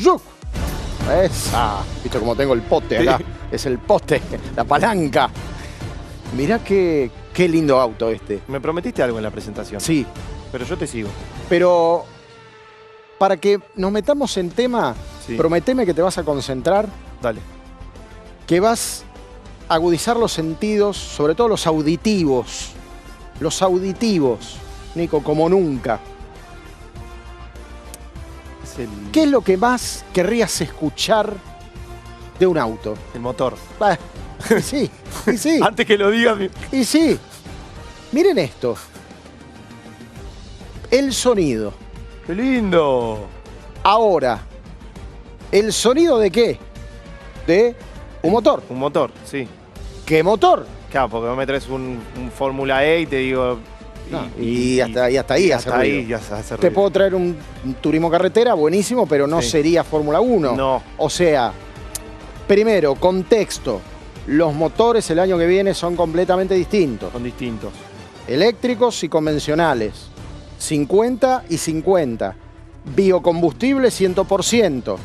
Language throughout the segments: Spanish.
¡Yuc! Esa. ¿Viste cómo tengo el poste acá? Sí. Es el poste, la palanca. Mirá qué lindo auto este. Me prometiste algo en la presentación. Sí, Pero yo te sigo. pero para que nos metamos en tema, Sí. prometeme que te vas a concentrar, Dale. que vas a agudizar los sentidos, sobre todo los auditivos. Los auditivos, Nico, como nunca. Es el, ¿Qué es lo que más querrías escuchar de un auto? el motor. Bah, y sí, y sí, Antes que lo digas, y sí. Miren esto. El sonido. ¡qué lindo! Ahora, ¿el sonido de qué? De un motor. Un motor, sí. ¿Qué motor? Claro, porque vos me traes un Fórmula E y te digo... Y hasta ahí hace hasta ahí ruido. ya se hace Te ruido. puedo traer un turismo carretera, buenísimo, pero no Sí. sería Fórmula 1. No. O sea, primero, contexto. Los motores el año que viene son completamente distintos. Son distintos. Eléctricos y convencionales. 50 y 50. Biocombustible 100%.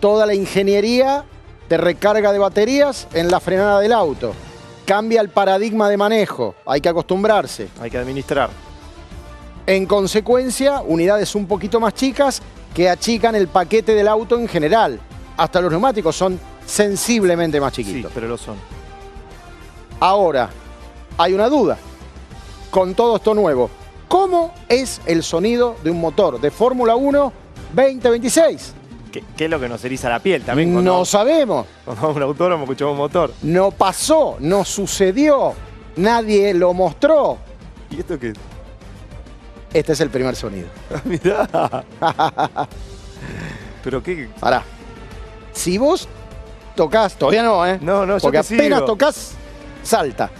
Toda la ingeniería de recarga de baterías en la frenada del auto. Cambia el paradigma de manejo. Hay que acostumbrarse. Hay que administrar. En consecuencia, unidades un poquito más chicas que achican el paquete del auto en general. Hasta los neumáticos son sensiblemente más Sí, chiquitos. pero lo son. Ahora, hay una duda. Con todo esto nuevo, ¿cómo es el sonido de un motor de Fórmula 1 2026? ¿Qué es lo que nos eriza la piel también? No sabemos. Cuando vamos a un autódromo escuchamos un motor. No pasó, no sucedió. Nadie lo mostró. ¿Y esto qué? Este es el primer sonido. Mirá. Pero qué... Pará. Si vos tocas, todavía no, ¿eh? No, yo Porque te apenas sigo. tocas, salta.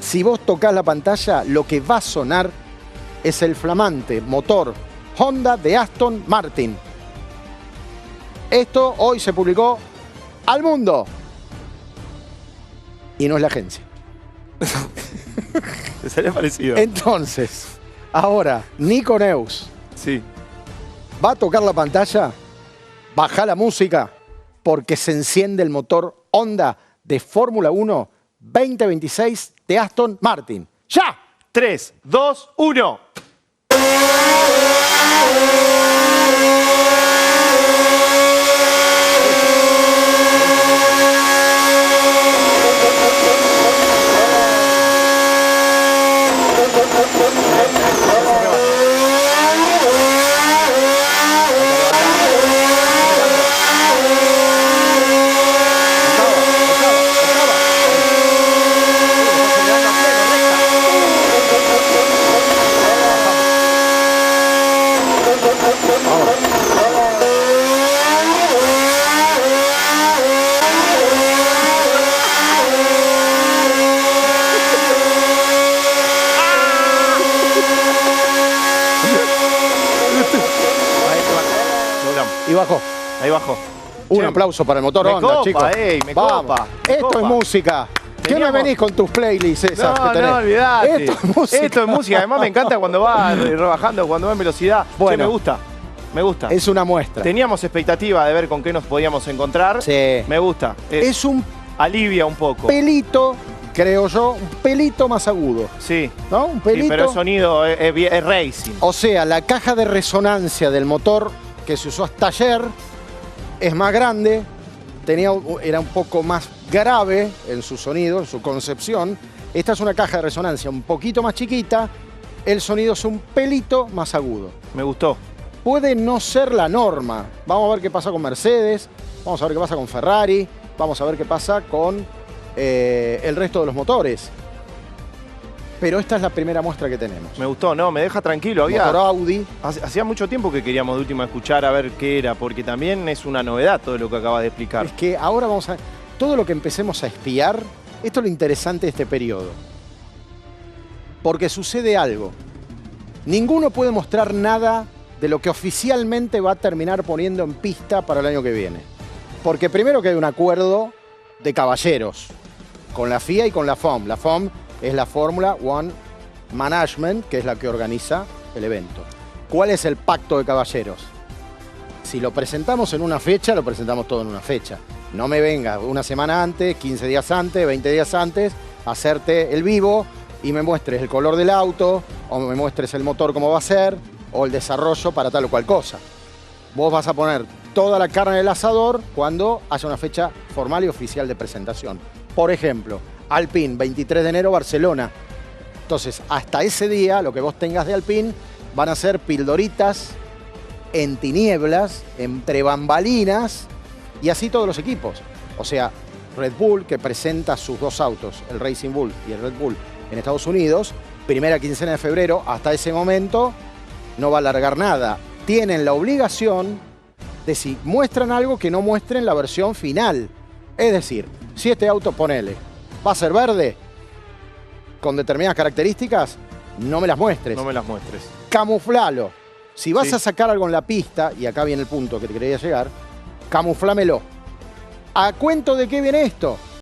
Si vos tocas la pantalla, lo que va a sonar es el flamante motor Honda de Aston Martin. Esto hoy se publicó al mundo. Y no es la agencia. ¿Te sale parecido? Entonces, ahora, Nico Neus Sí. va a tocar la pantalla, baja la música, porque se enciende el motor Honda de Fórmula 1 2026 de Aston Martin. ¡Ya! 3, 2, 1. Y bajó. Ahí bajó. Un Che, aplauso para el motor me Honda, copa, chicos. me Vamos. copa, me Esto copa. es música. ¿Qué me Teníamos- venís con tus playlists esas que No, tenés? no, olvidate. Esto es música. Esto es música. Además me encanta cuando va rebajando, cuando va en velocidad. Bueno. Che, me gusta. Me gusta. Es una muestra. Teníamos expectativa de ver con qué nos podíamos encontrar. Sí. Me gusta. Es un Alivia un poco. pelito, creo yo, un pelito más agudo. Sí. ¿No? Un Sí, pelito. pero el sonido es racing. O sea, la caja de resonancia del motor que se usó hasta ayer es más grande, era un poco más grave en su sonido, en su concepción. Esta es una caja de resonancia un poquito más chiquita, el sonido es un pelito más agudo. Me gustó. Puede no ser la norma. Vamos a ver qué pasa con Mercedes, vamos a ver qué pasa con Ferrari, vamos a ver qué pasa con el resto de los motores. Pero esta es la primera muestra que tenemos. Me gustó, no, me deja tranquilo. Motor Audi. Hacía mucho tiempo que queríamos de última escuchar a ver qué era, porque también es una novedad todo lo que acabas de explicar. Es que ahora vamos a... Todo lo que empecemos a espiar, esto es lo interesante de este periodo. Porque sucede algo. Ninguno puede mostrar nada de lo que oficialmente va a terminar poniendo en pista para el año que viene. Porque primero que hay un acuerdo de caballeros con la FIA y con la FOM. La FOM es la Fórmula One Management, que es la que organiza el evento. ¿Cuál es el pacto de caballeros? Si lo presentamos en una fecha, lo presentamos todo en una fecha. No me venga una semana antes, 15 días antes, 20 días antes, a hacerte el vivo y me muestres el color del auto, o me muestres el motor cómo va a ser, o el desarrollo para tal o cual cosa. Vos vas a poner toda la carne en el asador cuando haya una fecha formal y oficial de presentación. Por ejemplo, Alpine, 23 de enero, Barcelona. Entonces, hasta ese día, lo que vos tengas de Alpine van a ser pildoritas en tinieblas, entre bambalinas, y así todos los equipos. O sea, Red Bull, que presenta sus dos autos, el Racing Bull y el Red Bull, en Estados Unidos, primera quincena de febrero, hasta ese momento no va a largar nada. Tienen la obligación de, si muestran algo, que no muestren la versión final. Es decir, si este auto, ponele, va a ser verde, con determinadas características, no me las muestres. No me las muestres. Camuflalo. Si vas Sí. a sacar algo en la pista, y acá viene el punto que te quería llegar, camuflámelo. ¿A cuento de qué viene esto?